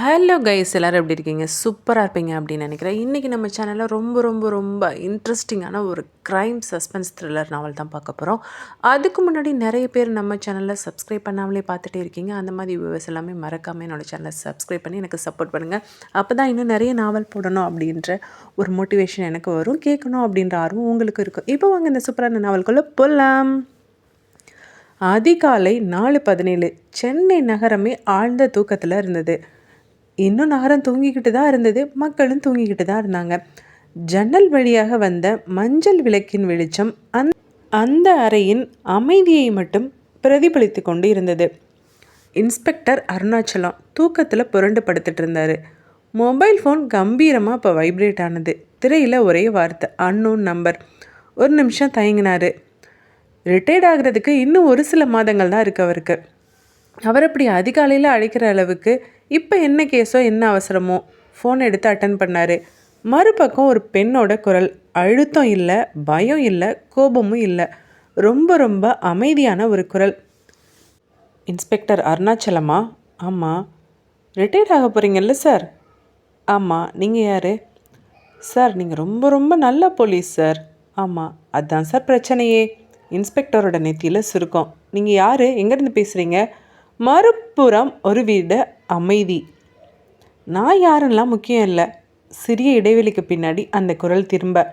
Hello guys, எல்லோரும் எப்படி இருக்கீங்க? சூப்பராக இருப்பீங்க அப்படின்னு நினைக்கிறேன். இன்றைக்கி நம்ம சேனலில் ரொம்ப ரொம்ப ரொம்ப இன்ட்ரெஸ்டிங்கான ஒரு க்ரைம் சஸ்பென்ஸ் த்ரில்லர் நாவல் தான் பார்க்க போகிறோம். அதுக்கு முன்னாடி நிறைய பேர் நம்ம சேனலில் சப்ஸ்கிரைப் பண்ணாமலே பார்த்துட்டே இருக்கீங்க. அந்த மாதிரி வியூவர்ஸ் எல்லாமே மறக்காமல் என்னோடய சேனலை சப்ஸ்கிரைப் பண்ணி எனக்கு சப்போர்ட் பண்ணுங்கள். அப்போ தான் இன்னும் நிறைய நாவல் போடணும் அப்படின்ற ஒரு மோட்டிவேஷன் எனக்கு வரும், கேட்கணும் அப்படின்ற ஆர்வம் உங்களுக்கு இருக்கும். இப்போ வாங்க இந்த சூப்பரான நாவல்குள்ளே போகலாம். அதிகாலை 4:17 சென்னை நகரமே ஆழ்ந்த தூக்கத்தில் இருந்தது. இன்னும் நகரம் தூங்கிக்கிட்டு தான் இருந்தது, மக்களும் தூங்கிக்கிட்டு தான் இருந்தாங்க. ஜன்னல் வழியாக வந்த மஞ்சள் விளக்கின் வெளிச்சம் அந்த அறையின் அமைதியை மட்டும் பிரதிபலித்து கொண்டு இருந்தது. இன்ஸ்பெக்டர் அருணாச்சலம் தூக்கத்தில் புரண்டு படுத்துட்டு இருந்தார். மொபைல் ஃபோன் கம்பீரமாக இப்போ வைப்ரேட் ஆனது. திரையில் ஒரே வார்த்தை, அன்னோன் நம்பர். ஒரு நிமிஷம் தயங்கினார். ரிட்டையர்ட் ஆகிறதுக்கு இன்னும் ஒரு சில மாதங்கள் தான் இருக்குது அவருக்கு. அவர் அப்படி அதிகாலையில் அழைக்கிற அளவுக்கு இப்போ என்ன கேஸோ என்ன அவசரமோ ஃபோன் எடுத்து அட்டன் பண்ணார். மறுபக்கம் ஒரு பெண்ணோட குரல். அழுத்தம் இல்லை, பயம் இல்லை, கோபமும் இல்லை, ரொம்ப ரொம்ப அமைதியான ஒரு குரல். இன்ஸ்பெக்டர் அருணாச்சலமா? ஆமாம். ரிட்டையர்ட் ஆக போகிறீங்கல்ல சார்? ஆமாம். நீங்கள் யார்? சார், நீங்கள் ரொம்ப ரொம்ப நல்ல போலீஸ் சார். ஆமாம். அதுதான் சார் பிரச்சனையே. இன்ஸ்பெக்டரோட நெத்தியில் சுருக்கம். நீங்கள் யார்? எங்கேருந்து பேசுகிறீங்க? மறுபுறம் ஒரு வீடு அமைதி. நான் யாருன்னெலாம் முக்கியம் இல்லை. சிறிய இடைவெளிக்கு பின்னாடி அந்த குரல் திரும்ப.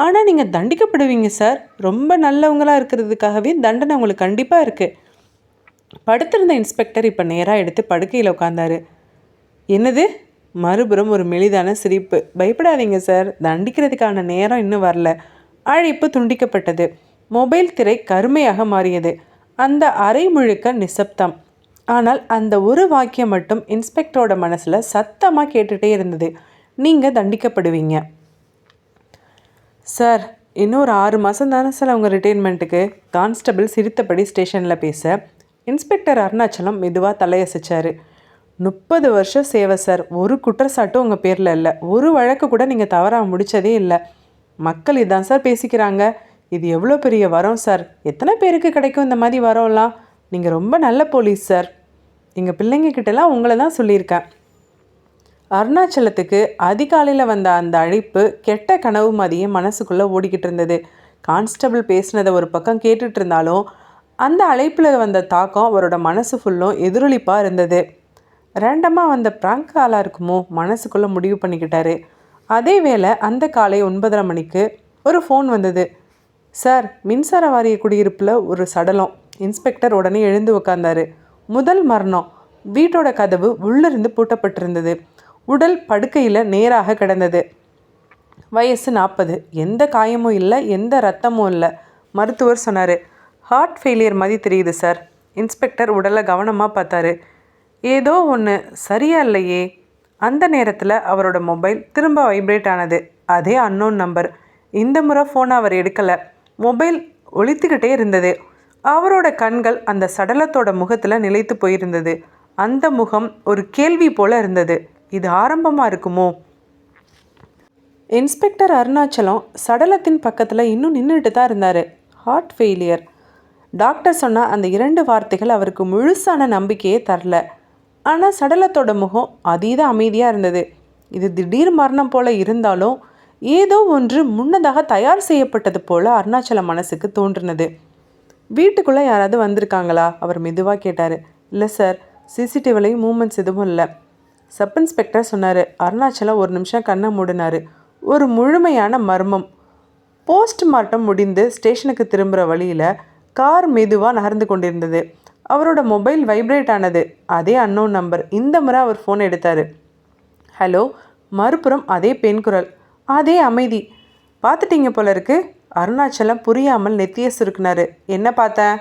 ஆனால் நீங்கள் தண்டிக்கப்படுவீங்க சார். ரொம்ப நல்லவங்களாக இருக்கிறதுக்காகவே தண்டனை உங்களுக்கு கண்டிப்பாக இருக்குது. படுத்திருந்த இன்ஸ்பெக்டர் இப்போ நேராக எடுத்து படுக்கையில் உட்காந்தாரு. என்னது? மறுபுறம் ஒரு மெலிதான சிரிப்பு. பயப்படாதீங்க சார், தண்டிக்கிறதுக்கான நேரம் இன்னும் வரல. அழைப்பு துண்டிக்கப்பட்டது. மொபைல் திரை கருமையாக மாறியது. அந்த அறை முழுக்க நிசப்தம். ஆனால் அந்த ஒரு வாக்கியம் மட்டும் இன்ஸ்பெக்டரோட மனசில் சத்தமாக கேட்டுகிட்டே இருந்தது. நீங்கள் தண்டிக்கப்படுவீங்க சார். இன்னும் ஒரு 6 மாதம் தானே சார் அவங்க ரிட்டைர்மெண்ட்டுக்கு? கான்ஸ்டபிள் சிரித்தபடி ஸ்டேஷனில் பேச இன்ஸ்பெக்டர் அருணாச்சலம் மெதுவாக தலையசைச்சார். 30 வருஷம் சேவை சார். ஒரு குற்றச்சாட்டும் உங்கள் பேரில் இல்லை. ஒரு வழக்கு கூட நீங்கள் தவறாக முடித்ததே இல்லை. மக்கள் இதான் சார் பேசிக்கிறாங்க. இது எவ்வளோ பெரிய வரம் சார். எத்தனை பேருக்கு கிடைக்கும் இந்த மாதிரி வரம்லாம்? நீங்கள் ரொம்ப நல்ல போலீஸ் சார். எங்கள் பிள்ளைங்கக்கிட்டலாம் உங்களை தான் சொல்லியிருக்கேன். அருணாச்சலத்துக்கு அதிகாலையில் வந்த அந்த அழைப்பு கெட்ட கனவு மாதிரியே மனசுக்குள்ளே ஓடிக்கிட்டு இருந்தது. கான்ஸ்டபிள் பேசினதை ஒரு பக்கம் கேட்டுட்டு இருந்தாலும் அந்த அழைப்பில் வந்த தாக்கம் அவரோட மனசு ஃபுல்லும் எதிரொலிப்பாக இருந்தது. ரேண்டமாக வந்த ப்ராங்க் காலாக இருக்குமோ மனசுக்குள்ளே முடிவு பண்ணிக்கிட்டாரு. அதே வேளை அந்த காலை 9:30 மணிக்கு ஒரு ஃபோன் வந்தது. சார், மின்சார வாரிய குடியிருப்பில் ஒரு சடலம். இன்ஸ்பெக்டர் உடனே எழுந்து உட்கார்ந்தாரு. முதல் மரணம். வீட்டோட கதவு உள்ளிருந்து பூட்டப்பட்டிருந்தது. உடல் படுக்கையில் நேராக கிடந்தது. வயசு 40. எந்த காயமும் இல்லை, எந்த ரத்தமும் இல்லை. மருத்துவர் சொன்னார். ஹார்ட் ஃபெயிலியர் மாதிரி தெரியுது சார். இன்ஸ்பெக்டர் உடலை கவனமாக பார்த்தாரு. ஏதோ ஒன்று சரியா இல்லையே. அந்த நேரத்தில் அவரோட மொபைல் திரும்ப வைப்ரேட் ஆனது. அதே அன்னோன் நம்பர். இந்த முறை ஃபோனை அவர் எடுக்கலை. மொபைல் ஒலித்துக்கிட்டே இருந்தது. அவரோட கண்கள் அந்த சடலத்தோட முகத்தில் நிலைத்து போயிருந்தது. அந்த முகம் ஒரு கேள்வி போல இருந்தது. இது ஆரம்பமாக இருக்குமோ? இன்ஸ்பெக்டர் அருணாச்சலம் சடலத்தின் பக்கத்தில் இன்னும் நின்றுட்டு தான் இருந்தார். Heart failure. டாக்டர் சொன்ன அந்த 2 வார்த்தைகள் அவருக்கு முழுசான நம்பிக்கையே தரல. ஆனால் சடலத்தோட முகம் அதீத அமைதியாக இருந்தது. இது திடீர் மரணம் போல இருந்தாலும் ஏதோ ஒன்று முன்னதாக தயார் செய்யப்பட்டது போல அருணாச்சலம் மனசுக்கு தோன்றினது. வீட்டுக்குள்ளே யாராவது வந்திருக்காங்களா? அவர் மெதுவாக கேட்டார். இல்லை சார், சிசிடிவிலையும் மூமெண்ட்ஸ் எதுவும் இல்லை. சப் இன்ஸ்பெக்டர் சொன்னார். அருணாச்சலம் ஒரு நிமிஷம் கண்ணை மூடினார். ஒரு முழுமையான மர்மம். போஸ்ட்மார்ட்டம் முடிந்து ஸ்டேஷனுக்கு திரும்புகிற வழியில் கார் மெதுவாக நகர்ந்து கொண்டிருந்தது. அவரோட மொபைல் வைப்ரேட் ஆனது. அதே அன்னோன் நம்பர். இந்த முறை அவர் ஃபோன் எடுத்தார். ஹலோ. மறுபுறம் அதே பெண் குரல். அதே அமைதி. பார்த்துட்டீங்க போல இருக்கு. அருணாச்சலம் புரியாமல் நெத்தியை சுருக்குனாரு. என்ன பார்த்தேன்?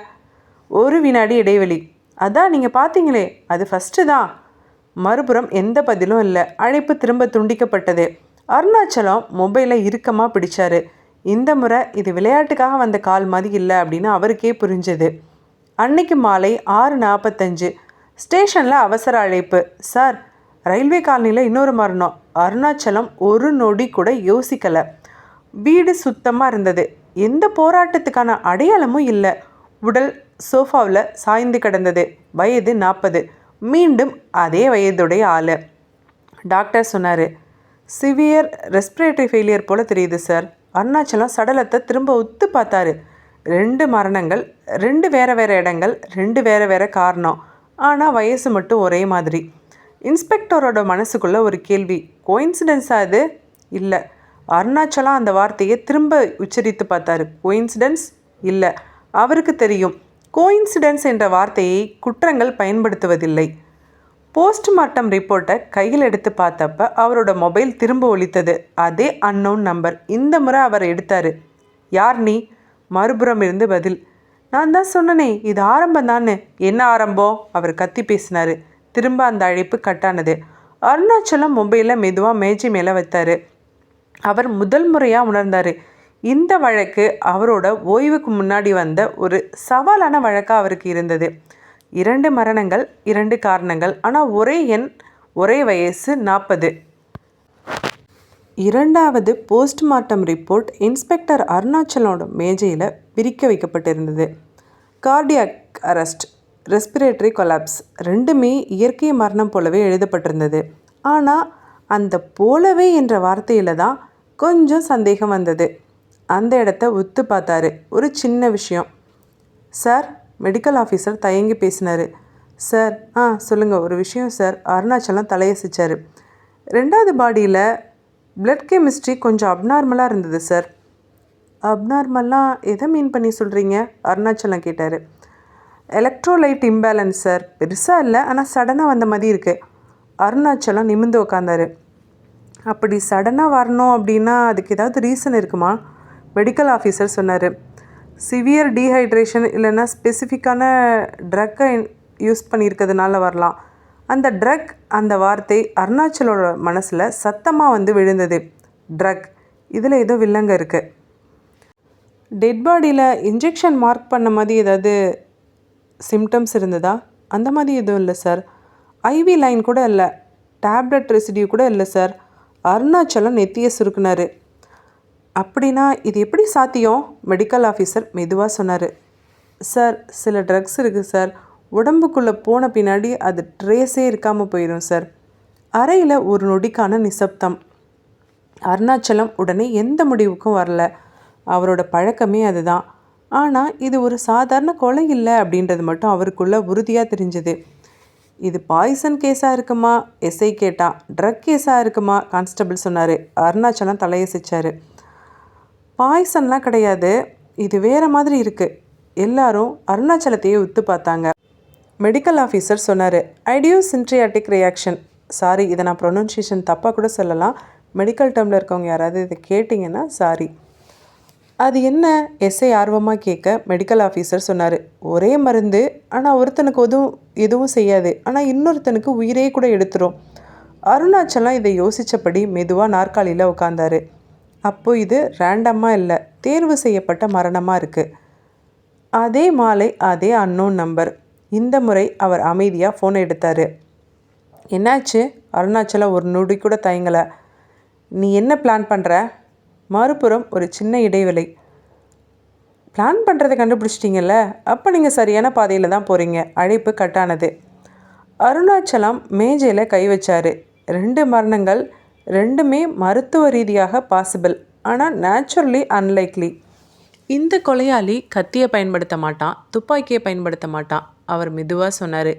ஒரு வினாடி இடைவெளி. அதான் நீங்கள் பார்த்தீங்களே, அது ஃபஸ்ட்டு தான். மறுபுறம் எந்த பதிலும் இல்லை. அழைப்பு திரும்ப துண்டிக்கப்பட்டது. அருணாச்சலம் மொபைலை இறுக்கமாக பிடிச்சாரு. இந்த முறை இது விளையாட்டுக்காக வந்த கால் மாதிரி இல்லை அப்படின்னு அவருக்கே புரிஞ்சது. அன்னைக்கு மாலை 6:45 ஸ்டேஷனில் அவசர அழைப்பு. சார், ரயில்வே காலனியில் இன்னொரு மரணம். அருணாச்சலம் ஒரு நொடி கூட யோசிக்கலை. வீடு சுத்தமாக இருந்தது. எந்த போராட்டத்துக்கான அடையாளமும் இல்லை. உடல் சோஃபாவில் சாய்ந்து கிடந்தது. வயது 40. மீண்டும் அதே வயதுடைய ஆள். டாக்டர் சொன்னார், சிவியர் ரெஸ்பிரேட்டரி ஃபெயிலியர் போல் தெரியுது சார். அருணாச்சலம் சடலத்தை திரும்ப உத்து பார்த்தாரு. 2 மரணங்கள், 2 வேறு வேறு இடங்கள், 2 வேறு வேறு காரணம். ஆனால் வயசு மட்டும் ஒரே மாதிரி. இன்ஸ்பெக்டரோட மனசுக்குள்ளே ஒரு கேள்வி, கோயின்சிடென்ஸா அது? இல்லை. அருணாச்சலம் அந்த வார்த்தையை திரும்ப உச்சரித்து பார்த்தாரு. கோயின்சிடென்ஸ் இல்லை. அவருக்கு தெரியும், கோயின்சிடென்ஸ் என்ற வார்த்தையை குற்றங்கள் பயன்படுத்துவதில்லை. போஸ்ட்மார்ட்டம் ரிப்போர்ட்டை கையில் எடுத்து பார்த்தப்ப அவரோட மொபைல் திரும்ப ஒலித்தது. அதே அன்னோன் நம்பர். இந்த முறை அவர் எடுத்தார். யார் நீ? மறுபுறம் இருந்து பதில். நான் தான் சொன்னனே, இது ஆரம்பம் தானே. என்ன ஆரம்பம்? அவர் கத்தி பேசினார். திரும்ப அந்த அழைப்பு கட்டானது. அருணாச்சலம் மொபைலை மெதுவாக மேஜை மேலே வைத்தார். அவர் முதல் முறையாக உணர்ந்தார், இந்த வழக்கு அவரோட ஓய்வுக்கு முன்னாடி வந்த ஒரு சவாலான வழக்காக அவருக்கு இருந்தது. 2 மரணங்கள், 2 காரணங்கள், ஆனால் ஒரே எண், ஒரே வயசு 40. 2வது போஸ்ட்மார்ட்டம் ரிப்போர்ட் இன்ஸ்பெக்டர் அருணாச்சலோட மேஜையில் பிரிக்க வைக்கப்பட்டிருந்தது. கார்டியாக் அரெஸ்ட், ரெஸ்பிரேட்டரி கொலாப்ஸ், 2மே இயற்கை மரணம் போலவே எழுதப்பட்டிருந்தது. ஆனால் அந்த போலவே என்ற வார்த்தையில் தான் கொஞ்சம் சந்தேகம் வந்தது. அந்த இடத்த உத்து பார்த்தாரு. ஒரு சின்ன விஷயம். சார், மெடிக்கல் ஆஃபீஸர் தயங்கி பேசினார். சார், சொல்லுங்கள், ஒரு விஷயம் சார். அருணாச்சலம் தலையசிச்சார். 2வது பாடியில் பிளட் கெமிஸ்ட்ரி கொஞ்சம் அப்நார்மலாக இருந்தது சார். அப்நார்மலாக எதை மீன் பண்ணி சொல்கிறீங்க? அருணாச்சலம் கேட்டார். Electrolyte imbalance sir. பெருசாக இல்லை, ஆனால் சடனாக வந்த மாதிரி இருக்குது. அருணாச்சலம் நிமிர்ந்து உட்காந்தாரு. அப்படி சடனாக வரணும் அப்படின்னா அதுக்கு ஏதாவது ரீசன் இருக்குமா? மெடிக்கல் ஆஃபீஸர் சொன்னார். சிவியர் டீஹைட்ரேஷன் இல்லைன்னா ஸ்பெசிஃபிக்கான ட்ரக்கை யூஸ் பண்ணியிருக்கிறதுனால வரலாம். அந்த ட்ரக், அந்த வார்த்தை அருணாச்சலோட மனசில் சத்தமாக வந்து விழுந்தது. ட்ரக், இதில் ஏதோ வில்லங்க இருக்குது. டெட் பாடியில் இன்ஜெக்ஷன் மார்க் பண்ண மாதிரி ஏதாவது சிம்டம்ஸ் இருந்ததா? அந்த மாதிரி எதுவும் இல்லை சார். ஐவி லைன் கூட இல்லை. டேப்லெட் ரெசிடியூ கூட இல்லை சார். அருணாச்சலம் நெத்தியை சுருக்குனார். அப்படின்னா இது எப்படி சாத்தியம்? மெடிக்கல் ஆஃபீஸர் மெதுவாக சொன்னார். சார், சில ட்ரக்ஸ் இருக்குது சார். உடம்புக்குள்ளே போன பின்னாடி அது ட்ரேஸே இருக்காமல் போயிடும் சார். அறையில் ஒரு நொடிக்கான நிசப்தம். அருணாச்சலம் உடனே எந்த முடிவுக்கும் வரல. அவரோட பழக்கமே அதுதான். ஆனால் இது ஒரு சாதாரண கொலை இல்லை அப்படின்றது மட்டும் அவருக்குள்ளே உறுதியாக தெரிஞ்சுது. இது பாய்சன் கேஸாக இருக்குமா? எஸ்ஐ கேட்டா. ட்ரக் கேஸாக இருக்குமா? கான்ஸ்டபிள் சொன்னார். அருணாச்சலம் தலையசிச்சார். பாய்சன்லாம் கிடையாது, இது வேறு மாதிரி இருக்குது. எல்லாரும் அருணாச்சலத்தையே உத்து பார்த்தாங்க. மெடிக்கல் ஆஃபீஸர் சொன்னார். ஐடியோசின்ட்ரியாட்டிக் ரியாக்ஷன். சாரி, இதை நான் ப்ரொனன்சியேஷன் தப்பாக கூட சொல்லலாம். மெடிக்கல் டேர்மில் இருக்கவங்க யாராவது இதை கேட்டிங்கன்னா சாரி. அது என்ன? எஸ்ஐ ஆர்வமாக கேட்க மெடிக்கல் ஆஃபீஸர் சொன்னார். ஒரே மருந்து, ஆனால் ஒருத்தனுக்கு எதுவும் செய்யாது, ஆனால் இன்னொருத்தனுக்கு உயிரே கூட எடுத்துரும். அருணாச்சலம் இதை யோசித்தபடி மெதுவாக நாற்காலியில் உட்காந்தாரு. அப்போ இது ரேண்டமாக இல்லை, தேர்வு செய்யப்பட்ட மரணமாக இருக்குது. அதே மாலை, அதே அன்னோன் நம்பர். இந்த முறை அவர் அமைதியாக ஃபோனை எடுத்தார். என்னாச்சு? அருணாச்சலம் ஒரு நொடி கூட தயங்கலை. நீ என்ன பிளான் பண்ணுற? மறுபுறம் ஒரு சின்ன இடைவெளி. பிளான் பண்ணுறதை கண்டுபிடிச்சிட்டிங்கல்ல, அப்போ நீங்கள் சரியான பாதையில் தான் போகிறீங்க. அழைப்பு கட்டானது. அருணாச்சலம் மேஜையில் கை வச்சார். 2 மரணங்கள், 2மே மருத்துவ ரீதியாக பாசிபிள், ஆனால் நேச்சுரலி அன்லைக்லி. இந்த கொலையாளி கத்தியை பயன்படுத்த மாட்டான், துப்பாக்கியை பயன்படுத்த மாட்டான், அவர் மெதுவாக சொன்னார்.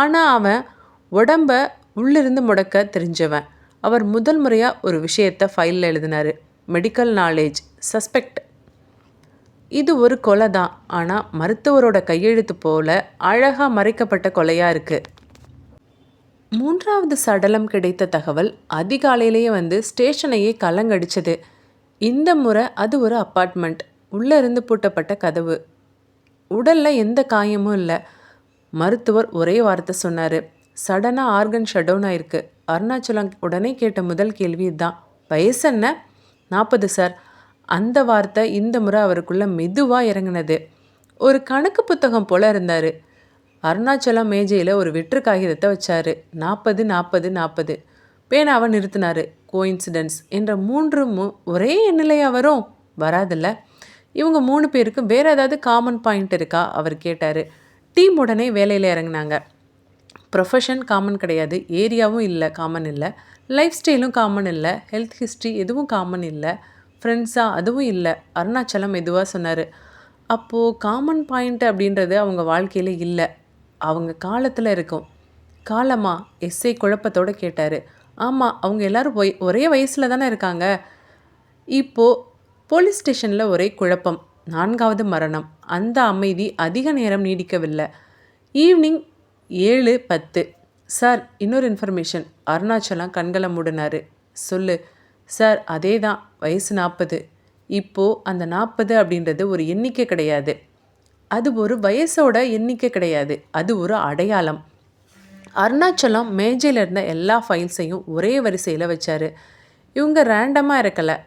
ஆனால் அவன் உடம்பை உள்ளிருந்து முடக்க தெரிஞ்சவன். அவர் முதல் முறையாக ஒரு விஷயத்தை ஃபைலில் எழுதினார். Medical knowledge, suspect. இது ஒரு கொலை தான், ஆனால் மருத்துவரோட கையெழுத்து போல் அழகாக மறைக்கப்பட்ட கொலையாக இருக்குது. 3வது சடலம் கிடைத்த தகவல் அதிகாலையிலேயே வந்து ஸ்டேஷனையே கலங்கடிச்சது. இந்த முறை அது ஒரு அப்பார்ட்மெண்ட். உள்ளே இருந்து பூட்டப்பட்ட கதவு. உடலில் எந்த காயமும் இல்லை. மருத்துவர் ஒரே வார்த்தை சொன்னார். சடனாக ஆர்கன் ஷட் டவுன் ஆயிருக்கு. அருணாச்சலம் உடனே கேட்ட முதல் கேள்வி இதுதான். வயசு என்ன? 40 சார். அந்த வார்த்தை இந்த முறை அவருக்குள்ளே மெதுவாக இறங்கினது. ஒரு கணக்கு புத்தகம் போல் இருந்தார். அருணாச்சலம் மேஜையில் ஒரு வெற்று காகிதத்தை வச்சார். 40 40 40. பேனாவை நிறுத்தினார். கோயின்சிடென்ஸ் என்ற 3 ஒரே எண்ணிலையா வரும்? வராதில்ல. இவங்க 3 பேருக்கு வேறு ஏதாவது காமன் பாயிண்ட் இருக்கா? அவர் கேட்டார். டீம் உடனே வேலையில் இறங்கினாங்க. ப்ரொஃபஷன் காமன் கிடையாது, ஏரியாவும் இல்லை காமன் இல்லை, லைஃப் ஸ்டைலும் காமன் இல்லை, ஹெல்த் ஹிஸ்ட்ரி எதுவும் காமன் இல்லை, ஃப்ரெண்ட்ஸா அதுவும் இல்லை. அருணாச்சலம் மெதுவாக சொன்னார். அப்போது காமன் பாயிண்ட் அப்படின்றது அவங்க வாழ்க்கையில் இல்லை, அவங்க காலத்தில் இருக்கும். காலமா? எஸ்ஐ குழப்பத்தோடு கேட்டார். ஆமாம், அவங்க எல்லோரும் ஒரே வயசில் தானே இருக்காங்க. இப்போது போலீஸ் ஸ்டேஷனில் ஒரே குழப்பம். 4வது மரணம். அந்த அமைதி அதிக நேரம் நீடிக்கவில்லை. ஈவினிங் 7:10. சார், இன்னொரு இன்ஃபர்மேஷன். அருணாச்சலம் கண்களை மூடினார். சொல்லு சார். அதே தான், வயசு 40. இப்போது அந்த 40 அப்படின்றது ஒரு எண்ணிக்கை கிடையாது, அது ஒரு வயசோட எண்ணிக்கை கிடையாது, அது ஒரு அடையாளம். அருணாச்சலம் மேஜையில் இருந்த எல்லா ஃபைல்ஸையும் ஒரே வரிசையில் வச்சார். இவங்க ரேண்டமாக இருக்கலை.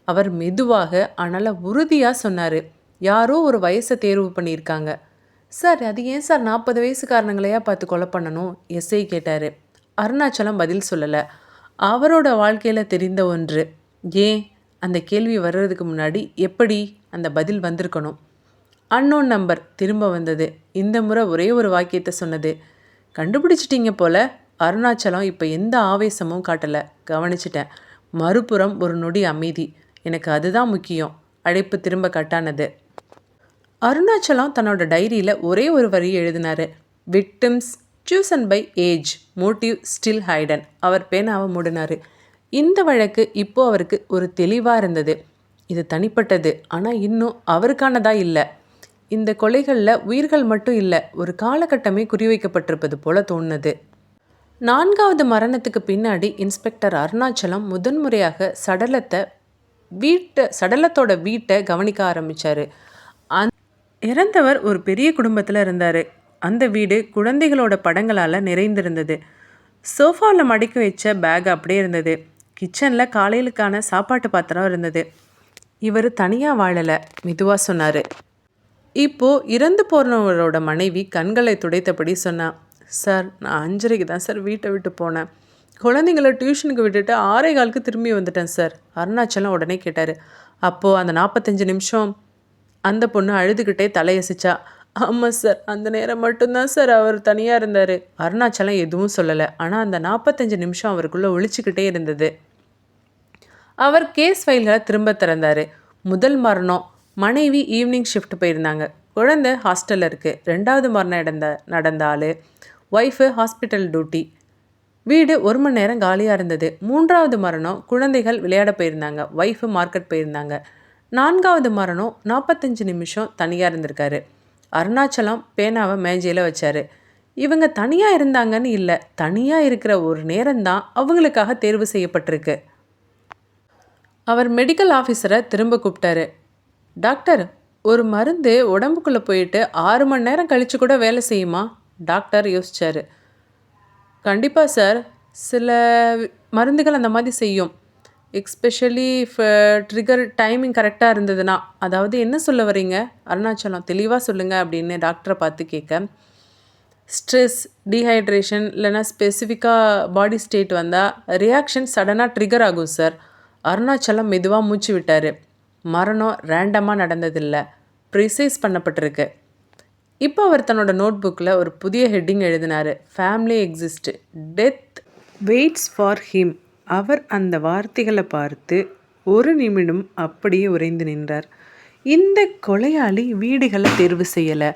அவர் மெதுவாக ஆனால் உறுதியாக சொன்னார். யாரோ ஒரு வயசை தேர்வு பண்ணியிருக்காங்க. சார், அது ஏன் சார் 40 வயசுக்காரங்களையா பார்த்து கொலை பண்ணணும்? எஸ்ஐ கேட்டார். அருணாச்சலம் பதில் சொல்லலை. அவரோட வாழ்க்கையில் தெரிந்த ஒன்று. ஏன் அந்த கேள்வி வர்றதுக்கு முன்னாடி எப்படி அந்த பதில் வந்திருக்கணும். அன்னோன் நம்பர் திரும்ப வந்தது. இந்த முறை ஒரே ஒரு வாக்கியத்தை சொன்னது. கண்டுபிடிச்சிட்டிங்க போல. அருணாச்சலம் இப்போ எந்த ஆவேசமும் காட்டலை. கவனிச்சிட்டேன். மறுபுறம் ஒரு நொடி அமைதி. எனக்கு அதுதான் முக்கியம். அழைப்பு திரும்ப கட்டானது. அருணாச்சலம் தன்னோட டைரியில் ஒரே ஒரு வரி எழுதினார். Victims chosen by age, motive still hidden. அவர் பேனாவை மூடினார். இந்த வழக்கு இப்போது அவருக்கு ஒரு தெளிவாக இருந்தது. இது தனிப்பட்டது, ஆனால் இன்னும் அவருக்கானதாக இல்லை. இந்த கொலைகளில் உயிர்கள் மட்டும் இல்லை, ஒரு காலகட்டமே குறிவைக்கப்பட்டிருப்பது போல தோணுது. 4வது மரணத்துக்கு பின்னாடி இன்ஸ்பெக்டர் அருணாச்சலம் முதன்முறையாக சடலத்தோட வீட்டை கவனிக்க ஆரம்பித்தார். இறந்தவர் ஒரு பெரிய குடும்பத்தில் இருந்தார். அந்த வீடு குழந்தைகளோட படங்களால் நிறைந்திருந்தது. சோஃபாவில் மடக்கி வச்ச பேக் அப்படியே இருந்தது. கிச்சனில் காலையிலுக்கான சாப்பாட்டு பாத்திரம் இருந்தது. இவர் தனியாக வாழலை, மெதுவாக சொன்னார். இப்போது இறந்து போனவரோட மனைவி கண்களை துடைத்தபடி சொன்னான். சார், நான் 5:30 தான் சார் வீட்டை விட்டு போனேன். குழந்தைங்களை டியூஷனுக்கு விட்டுட்டு 6:15 திரும்பி வந்துட்டேன் சார். அருணாச்சலம் உடனே கேட்டார். அப்போது அந்த 45 நிமிஷம்? அந்த பொண்ணு அழுதுகிட்டே தலையசிச்சா. ஆமாம் சார், அந்த நேரம் மட்டும்தான் சார் அவர் தனியாக இருந்தார். அருணாச்சலம் எதுவும் சொல்லலை, ஆனால் அந்த 45 நிமிஷம் அவருக்குள்ளே ஒழிச்சிக்கிட்டே இருந்தது. அவர் கேஸ் ஃபைல்களை திரும்ப திறந்தார். முதல் மரணம், மனைவி ஈவினிங் ஷிஃப்ட் போயிருந்தாங்க, குழந்தை ஹாஸ்டலில் இருக்குது. 2வது மரணம் நடந்த ஆள், ஒய்ஃபு ஹாஸ்பிட்டல் டியூட்டி. வீடு 1 மணி நேரம் காலியாக இருந்தது. 3வது மரணம், குழந்தைகள் விளையாட போயிருந்தாங்க, ஒய்ஃபு மார்க்கெட் போயிருந்தாங்க. 4வது மரணம் 45 நிமிஷம் தனியாக இருந்திருக்காரு. அருணாச்சலம் பேனாவை மேஜையில் வச்சார். இவங்க தனியாக இருந்தாங்கன்னு இல்லை, தனியாக இருக்கிற ஒரு நேரம்தான் அவங்களுக்காக தேர்வு செய்யப்பட்டிருக்கு. அவர் மெடிக்கல் ஆஃபீஸரை திரும்ப கூப்பிட்டாரு. டாக்டர், ஒரு மருந்து உடம்புக்குள்ளே போயிட்டு 6 மணி நேரம் கழித்து கூட வேலை செய்யுமா? டாக்டர் யோசித்தார். கண்டிப்பாக சார், சில மருந்துகள் அந்த மாதிரி செய்யும், எக்ஸ்பெஷலி ட்ரிகர் டைமிங் கரெக்டாக இருந்ததுன்னா. அதாவது என்ன சொல்ல வரீங்க? அருணாச்சலம் தெளிவாக சொல்லுங்கள் அப்படின்னு டாக்டரை பார்த்து கேட்க. ஸ்ட்ரெஸ், டீஹைட்ரேஷன் இல்லைனா ஸ்பெசிஃபிக்காக பாடி ஸ்டேட் வந்தால் ரியாக்ஷன் சடனாக ட்ரிகர் ஆகும் சார். அருணாச்சலம் மெதுவாக மூச்சு விட்டார். மரணம் ரேண்டமாக நடந்ததில்லை, ப்ரிசைஸ் பண்ணப்பட்டிருக்கு. இப்போ அவர் தன்னோட நோட்புக்கில் ஒரு புதிய ஹெட்டிங் எழுதினார். Family exist, death waits for him. அவர் அந்த வார்த்தைகளை பார்த்து ஒரு நிமிடம் அப்படியே உறைந்து நின்றார். இந்த கொலையாளி வீடுகளை தேர்வு செய்யலை,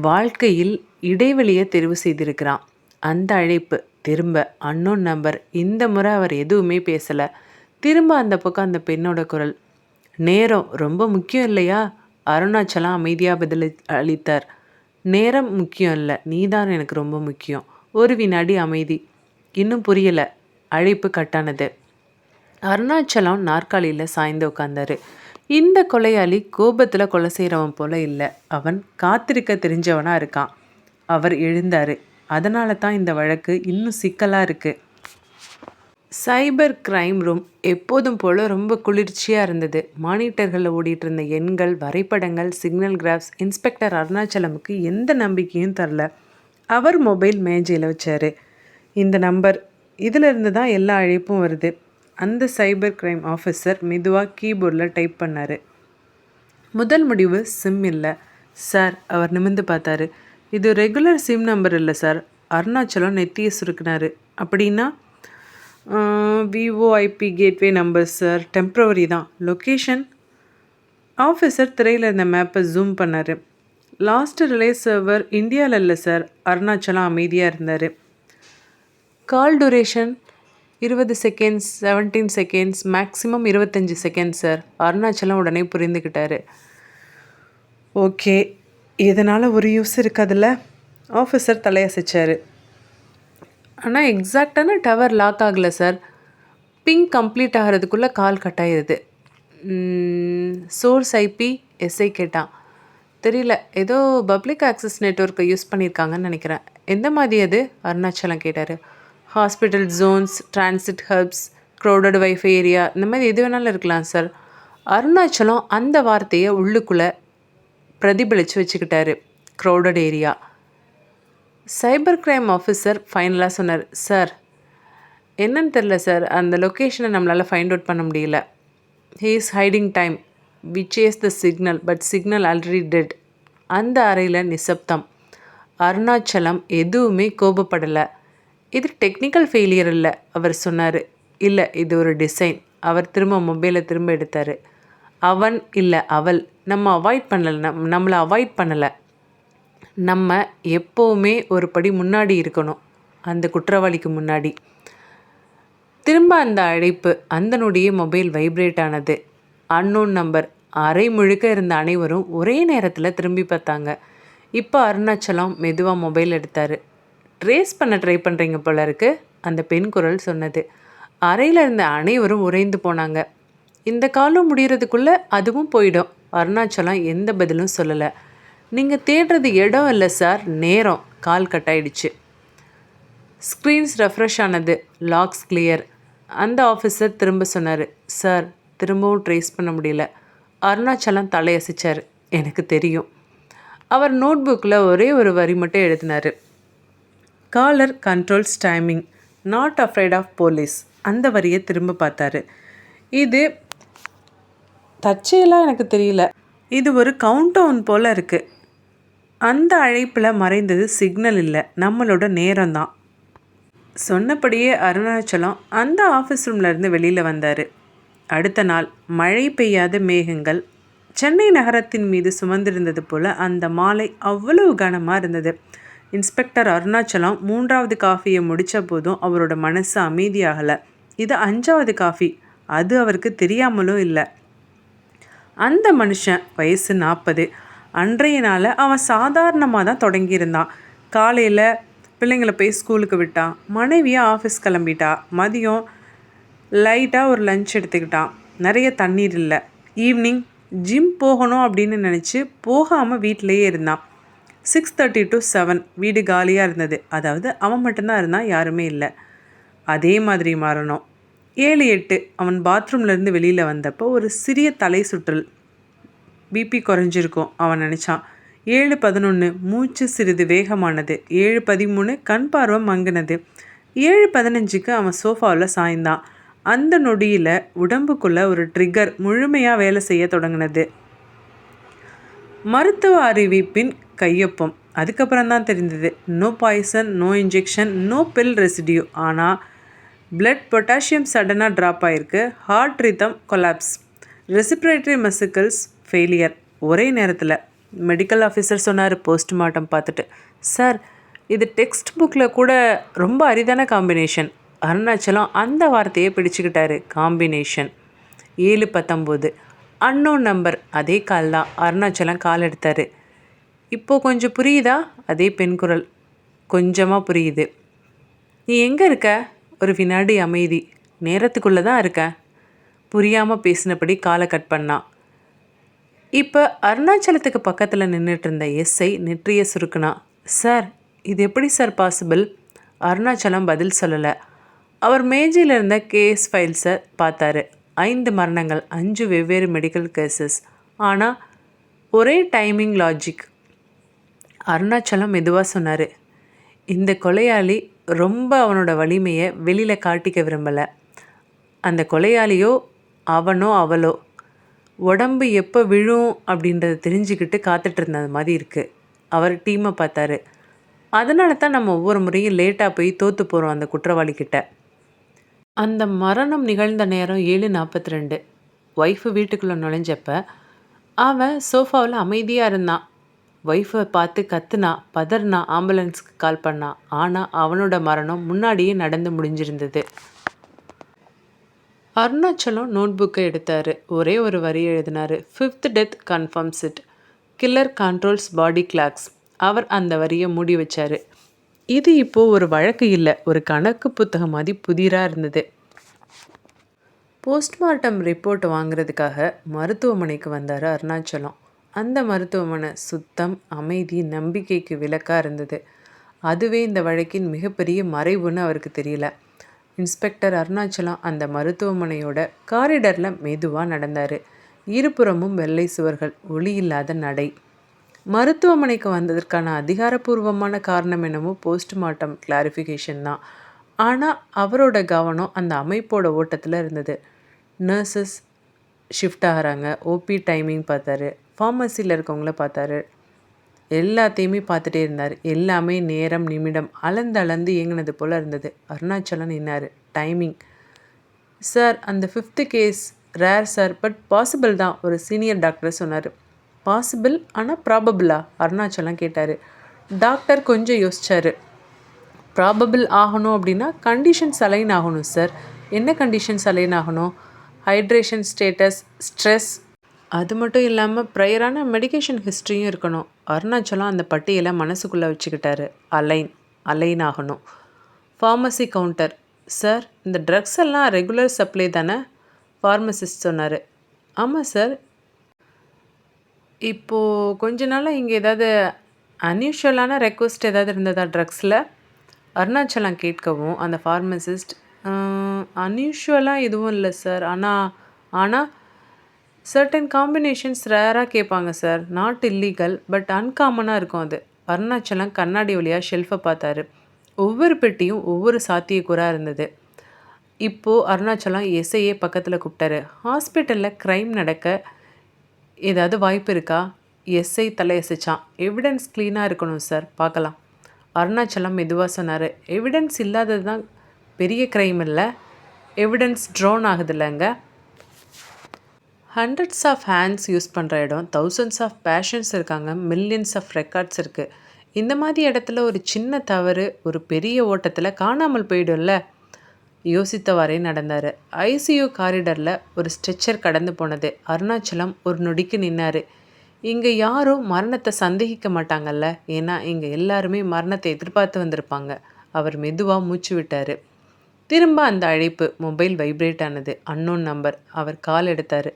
வாழ்க்கையில் இடைவெளியை தேர்வு செய்திருக்கிறான். அந்த அழைப்பு திரும்ப அன்னோன் நம்பர். இந்த முறை அவர் எதுவுமே பேசலை. திரும்ப அந்த பக்கம் அந்த பெண்ணோட குரல். நேரம் ரொம்ப முக்கியம் இல்லையா? அருணாச்சலம் அமைதியாக பதில் அளித்தார். நேரம் முக்கியம் இல்லை, நீதான் எனக்கு ரொம்ப முக்கியம். ஒரு வினாடி அமைதி. இன்னும் புரியலை. அழைப்பு கட்டானது. அருணாச்சலம் நாற்காலியில் சாய்ந்து உட்கார்ந்தாரு. இந்த கொலையாளி கோபத்தில் கொலை செய்கிறவன் போல இல்லை, அவன் காத்திருக்க தெரிஞ்சவனாக இருக்கான். அவர் எழுந்தார். அதனால தான் இந்த வழக்கு இன்னும் சிக்கலாக இருக்குது. சைபர் கிரைம் ரூம் எப்போதும் போல் ரொம்ப குளிர்ச்சியாக இருந்தது. மானிட்டர்களில் ஓடிட்டு இருந்த எண்கள், வரைபடங்கள், சிக்னல் கிராஃப்ஸ் இன்ஸ்பெக்டர் அருணாச்சலமுக்கு எந்த நம்பிக்கையும் தரல. அவர் மொபைல் மேஜையில் வச்சார். இந்த நம்பர், இதிலிருந்து தான் எல்லா அழைப்பும் வருது. அந்த சைபர் கிரைம் ஆஃபீஸர் மெதுவாக கீபோர்டில் டைப் பண்ணார். முதல் முடிவு சிம் இல்லை சார். அவர் நிமிர்ந்து பார்த்தாரு. இது ரெகுலர் சிம் நம்பர் இல்லை சார், அருணாச்சலம் நெத்தியை சுருக்கினாரு. அப்படின்னா VoIP gateway number sir, temporary தான். லொக்கேஷன்? ஆஃபீஸர் திரையில் இருந்த மேப்பை ஜூம் பண்ணார். லாஸ்ட் ரிலே சர்வர் இந்தியாவில் இல்லை சார். அருணாச்சலம் அமைதியாக இருந்தார். Call duration 20 seconds, 17 seconds, maximum 25 seconds sir. Arunachalam உடனே புரிந்துக்கிட்டாரு. ஓகே, இதனால் ஒரு யூஸ் இருக்காதுல்ல? ஆஃபீஸர் தலையசைச்சார். ஆனால் எக்ஸாக்டான டவர் லாக் ஆகலை சார். பிங் கம்ப்ளீட் ஆகிறதுக்குள்ளே கால் கட் ஆகிடுது. Source IP? எஸ்ஐ கேட்டான். தெரியல, ஏதோ பப்ளிக் ஆக்சஸ் நெட்வொர்க்கை யூஸ் பண்ணியிருக்காங்கன்னு நினைக்கிறேன். எந்த மாதிரி அது? அருணாச்சலம் கேட்டார். Hospital Jones, transit hubs, crowded wifi area, இந்த மாதிரி எது வேணாலும் இருக்கலாம் சார். அருணாச்சலம் அந்த வார்த்தையை உள்ளுக்குள்ளே பிரதிபலித்து வச்சுக்கிட்டாரு. Crowded area. Cyber crime officer ஃபைனலாக சொன்னார். சார், என்னன்னு தெரில சார், அந்த லொக்கேஷனை நம்மளால் ஃபைண்ட் அவுட் பண்ண முடியல. He is hiding time. We chase the signal, but signal already dead. அந்த அறையில் நிசப்தம். அருணாச்சலம் எதுவுமே கோபப்படலை. இது டெக்னிக்கல் ஃபெயிலியர் இல்லை, அவர் சொன்னார். இல்லை, இது ஒரு டிசைன். அவர் திரும்ப மொபைலை திரும்ப எடுத்தார். அவன் இல்லை, அவள் நம்மளை அவாய்ட் பண்ணலை. நம்ம எப்போவுமே ஒரு படி முன்னாடி இருக்கணும், அந்த குற்றவாளிக்கு முன்னாடி. திரும்ப அந்த அழைப்பு. அந்த நொடியே மொபைல் வைப்ரேட் ஆனது. Unknown number. அரை முழுக்க இருந்த அனைவரும் ஒரே நேரத்தில் திரும்பி பார்த்தாங்க. இப்போ அருணாச்சலம் மெதுவாக மொபைல் எடுத்தார். ட்ரேஸ் பண்ண ட்ரை பண்ணுறீங்க போல இருக்கு, அந்த பெண் குரல் சொன்னது. அறையில் இருந்த அனைவரும் உறைந்து போனாங்க. இந்த காலம் முடிகிறதுக்குள்ளே அதுவும் போயிடும். அருணாச்சலம் எந்த பதிலும் சொல்லலை. நீங்கள் தேடுறது இடம் இல்லை சார், நேரம். கால் கட் ஆயிடுச்சு. ஸ்க்ரீன்ஸ் ரெஃப்ரெஷ் ஆனது. லாக்ஸ் கிளியர். அந்த ஆஃபீஸர் திரும்ப சொன்னார். சார், திரும்பவும் ட்ரேஸ் பண்ண முடியல. அருணாச்சலம் தலையசைச்சார். எனக்கு தெரியும். அவர் நோட்புக்கில் ஒரே ஒரு வரி மட்டும் எழுதினார். Caller controls timing, not afraid of police. அந்த வரியை திரும்ப பார்த்தாரு. இது தற்செயலாக எனக்கு தெரியல, இது ஒரு கவுண்ட் டவுன் போல் இருக்குது. அந்த அழைப்பில் மறைந்தது சிக்னல் இல்லை, நம்மளோட நேரம்தான். சொன்னபடியே அருணாச்சலம் அந்த ஆஃபீஸ் ரூம்லேருந்து வெளியில் வந்தார். அடுத்த நாள் மழை பெய்யாத மேகங்கள் சென்னை நகரத்தின் மீது சுமந்திருந்தது போல் அந்த மாலை அவ்வளவு கனமாக இருந்தது. இன்ஸ்பெக்டர் அருணாச்சலம் 3வது காஃபியை முடித்த போதும் அவரோட மனசு அமைதியாகலை. இது 5வது காஃபி. அது அவருக்கு தெரியாமலும் இல்லை. அந்த மனுஷன் வயசு 40. அன்றைய நாள் அவன் சாதாரணமாக தான் தொடங்கியிருந்தான். காலையில் பிள்ளைங்களை போய் ஸ்கூலுக்கு விட்டான். மனைவியை ஆஃபீஸ் கிளம்பிட்டா. மதியம் லைட்டாக ஒரு லஞ்ச் எடுத்துக்கிட்டான். நிறைய தண்ணீர் இல்லை. ஈவினிங் ஜிம் போகணும் அப்படின்னு நினச்சி போகாமல் வீட்டிலையே இருந்தான். 6:30 to 7 வீடு காலியாக இருந்தது. அதாவது அவன் மட்டும்தான் இருந்தான், யாருமே இல்லை. அதே மாதிரி மாறணும். 7-8 அவன் பாத்ரூம்லேருந்து வெளியில் வந்தப்போ ஒரு சிறிய தலை சுற்றல். பிபி குறைஞ்சிருக்கும் அவன் நினச்சான். 7:11 மூச்சு சிறிது வேகமானது. 7:13 கண் பார்வை மங்கினது. 7:15 அவன் சோஃபாவில் சாய்ந்தான். அந்த நொடியில் உடம்புக்குள்ளே ஒரு ட்ரிகர் முழுமையாக வேலை செய்ய தொடங்கினது. மருத்துவ அறிவிப்பின் கையொப்பம். அதுக்கப்புறம் தான் தெரிந்தது. No poison, no injection, no pill residue. ஆனால் பிளட் பொட்டாசியம் சடனாக ட்ராப் ஆகிருக்கு. Heart rhythm collapse, respiratory muscles failure. ஒரே நேரத்தில் மெடிக்கல் ஆஃபீஸர் சொன்னார் போஸ்ட்மார்ட்டம் பார்த்துட்டு. சார், இது டெக்ஸ்ட் புக்கில் கூட ரொம்ப அரிதான காம்பினேஷன். அருணாச்சலம் அந்த வார்த்தையை பிடிச்சிக்கிட்டாரு. காம்பினேஷன். 7:19 unknown number. அதே கால் தான். அருணாச்சலம் கால் எடுத்தார். இப்போது கொஞ்சம் புரியுதா? அதே பெண் குரல். கொஞ்சமாக புரியுது. நீ எங்கே இருக்க? ஒரு வினாடி அமைதி. நேரத்துக்குள்ளே தான் இருக்கேன். புரியாமல் பேசினபடி காலை கட் பண்ணான். இப்போ அருணாச்சலத்துக்கு பக்கத்தில் நின்றுட்டு இருந்த எஸ்ஐ நெற்றியை சுருக்குனா. சார், இது எப்படி சார் பாசிபிள்? அருணாச்சலம் பதில் சொல்லலை. அவர் மேஜையில் இருந்த கேஸ் ஃபைல்ஸை பார்த்தாரு. 5 மரணங்கள், 5 வெவ்வேறு மெடிக்கல் கேசஸ். ஆனால் ஒரே டைமிங் லாஜிக். அருணாச்சலம் மெதுவாக சொன்னார். இந்த கொலையாளி ரொம்ப அவனோட வலிமையை வெளியில் காட்டிக்க விரும்பலை. அந்த கொலையாளியோ அவனோ அவளோ உடம்பு எப்போ விழும் அப்படின்றத தெரிஞ்சுக்கிட்டு காத்துட்டு இருந்த மாதிரி இருக்குது. அவர் டீமை பார்த்தாரு. அதனால தான் நம்ம ஒவ்வொரு முறையும் லேட்டாக போய் தோற்று போகிறோம் அந்த குற்றவாளி கிட்ட. அந்த மரணம் நிகழ்ந்த நேரம் 7:42. ஒய்ஃபு வீட்டுக்குள்ளே நுழைஞ்சப்ப அவன் சோஃபாவில் அமைதியாக இருந்தான். ஒய்ஃபை பார்த்து கத்துனா, பதறினா, ஆம்புலன்ஸ்க்கு கால் பண்ணான். ஆனால் அவனோட மரணம் முன்னாடியே நடந்து முடிஞ்சிருந்தது. அருணாச்சலம் நோட் புக்கை எடுத்தார். ஒரே ஒரு வரி எழுதினார். 5th death confirms it. Killer controls body clocks. அவர் அந்த வரியை மூடி வச்சார். இது இப்போது ஒரு வழக்கு இல்லை, ஒரு கணக்கு புத்தகம் மாதிரி புதிராக இருந்தது. போஸ்ட்மார்ட்டம் ரிப்போர்ட் வாங்குறதுக்காக மருத்துவமனைக்கு வந்தார் அருணாச்சலம். அந்த மருத்துவமனை சுத்தம், அமைதி, நம்பிக்கைக்கு விலக்காக இருந்தது. அதுவே இந்த வழக்கின் மிகப்பெரிய மறைவுன்னு அவருக்கு தெரியல. இன்ஸ்பெக்டர் அருணாச்சலம் அந்த மருத்துவமனையோட காரிடரில் மெதுவாக நடந்தார். இருபுறமும் வெள்ளை சுவர்கள், ஒளி இல்லாத நடை. மருத்துவமனைக்கு வந்ததற்கான அதிகாரப்பூர்வமான காரணம் என்னமோ போஸ்ட்மார்ட்டம் கிளாரிஃபிகேஷன் தான். ஆனால் அவரோட கவனம் அந்த அமைப்போட ஓட்டத்தில் இருந்தது. நர்சஸ் ஷிஃப்ட் ஆகிறாங்க, ஓபி டைமிங் பார்த்தாரு, ஃபார்மசியில் இருக்கவங்கள பார்த்தாரு, எல்லாத்தையுமே பார்த்துட்டே இருந்தார். எல்லாமே நேரம் நிமிடம் அளந்து இயங்கினது போல் இருந்தது. அருணாச்சலம் நின்னார். டைமிங். சார், அந்த 5th case rare sir, but possible தான், ஒரு சீனியர் டாக்டர் சொன்னார். பாசிபிள் ஆனால் ப்ராபபிளா? அருணாச்சலம் கேட்டார். டாக்டர் கொஞ்சம் யோசிச்சார். ப்ராபபிள் ஆகணும் அப்படின்னா கண்டிஷன்ஸ் அலைன் ஆகணும் சார். என்ன கண்டிஷன்ஸ் அலைன் ஆகணும்? ஹைட்ரேஷன் ஸ்டேட்டஸ், ஸ்ட்ரெஸ், அது மட்டும் இல்லாமல் ப்ரையரான மெடிக்கேஷன் ஹிஸ்ட்ரியும் இருக்கணும். அருணாச்சலம் அந்த பட்டியலை மனசுக்குள்ளே வச்சுக்கிட்டாரு. அலைன் ஆகணும். Pharmacy counter. சார், இந்த ட்ரக்ஸ் எல்லாம் ரெகுலர் சப்ளை தானே? ஃபார்மசிஸ்ட் சொன்னார். ஆமாம் சார். இப்போது கொஞ்ச நாளாக இங்கே ஏதாவது அன்யூஷுவலான ரெக்வஸ்ட் ஏதாவது இருந்ததா ட்ரக்ஸில்? அருணாச்சலம் கேட்கவும் அந்த ஃபார்மசிஸ்ட், அன்யூஷுவலாக எதுவும் இல்லை சார். ஆனால் சர்டன் காம்பினேஷன்ஸ் ரேராக கேட்பாங்க சார். நாட் இல்லீகல், பட் அன்காமனாக இருக்கும் அது. அருணாச்சலம் கண்ணாடி வழியாக ஷெல்ஃபை பார்த்தாரு. ஒவ்வொரு பெட்டியும் ஒவ்வொரு சாத்தியக்கூறாக இருந்தது. இப்போது அருணாச்சலம் எஸ்ஐயே பக்கத்தில் கூப்பிட்டாரு. ஹாஸ்பிட்டலில் க்ரைம் நடக்க ஏதாவது வாய்ப்பு இருக்கா? எஸ்ஐ தலையசைச்சான். எவிடன்ஸ் க்ளீனாக இருக்கணும் சார், பார்க்கலாம். அருணாச்சலம் மெதுவாக சொன்னார். எவிடன்ஸ் இல்லாதது தான் பெரிய க்ரைம் இல்லை, எவிடன்ஸ் ட்ரோன் ஆகுதில்லைங்க. ஹண்ட்ரட்ஸ் ஆஃப் ஹேண்ட்ஸ் யூஸ் பண்ணுற இடம், தௌசண்ட்ஸ் ஆஃப் பேஷன்ஸ் இருக்காங்க, மில்லியன்ஸ் ஆஃப் ரெக்கார்ட்ஸ் இருக்குது. இந்த மாதிரி இடத்துல ஒரு சின்ன தவறு ஒரு பெரிய ஓட்டத்தில் காணாமல் போயிடும்ல. யோசித்தவாறே நடந்தார். ஐசியூ காரிடரில் ஒரு ஸ்ட்ரெச்சர் கடந்து போனது. அருணாச்சலம் ஒரு நொடிக்கு நின்னார். இங்கே யாரும் மரணத்தை சந்தேகிக்க மாட்டாங்கல்ல, ஏன்னா இங்கே எல்லாருமே மரணத்தை எதிர்பார்த்து வந்திருப்பாங்க. அவர் மெதுவாக மூச்சு விட்டார். திரும்ப அந்த அழைப்பு. மொபைல் வைப்ரேட் ஆனது. Unknown number. அவர் கால் எடுத்தார்.